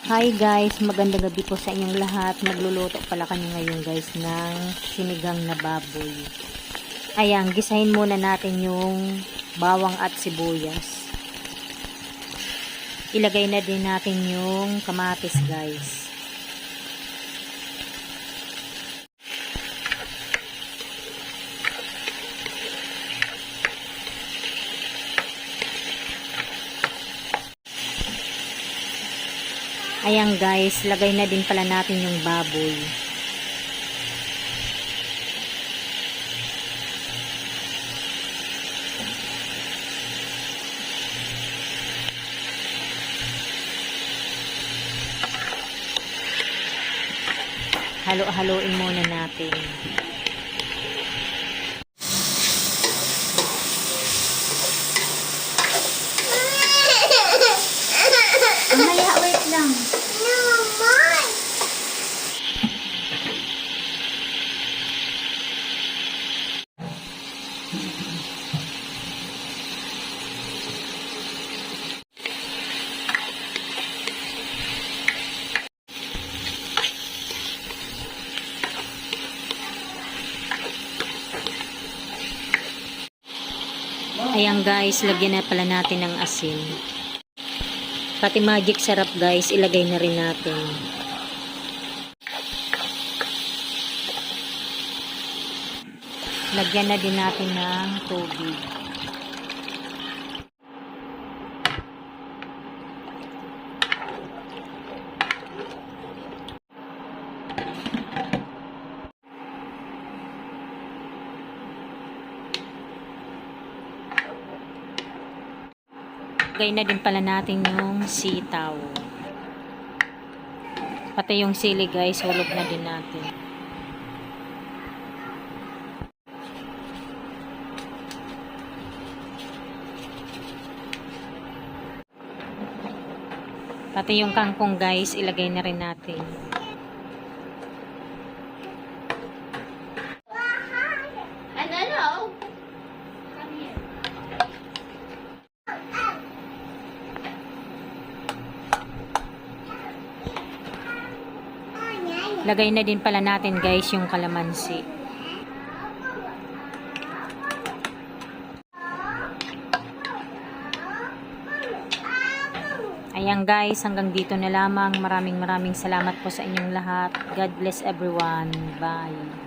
Hi guys, magandang gabi po sa inyong lahat. Magluluto pala kami ngayon guys ng sinigang na baboy. Ayan, gisahin muna natin yung bawang at sibuyas. Ilagay na din natin yung kamatis guys. Ayan guys, lagay na din pala natin yung baboy. Halo-haloin muna natin. Mamaya, wait lang. Ayan guys, lagyan na pala natin ng asin. Pati magic sarap guys, ilagay na rin natin. Lagyan na din natin ng tubig. Lagay na din pala natin yung sitaw. Pati yung sili guys, hulog na din natin. Pati yung kangkong guys, ilagay na rin natin. Lagay na din pala natin guys yung kalamansi. Ayan guys, hanggang dito na lamang. Maraming salamat po sa inyong lahat. God bless everyone. Bye.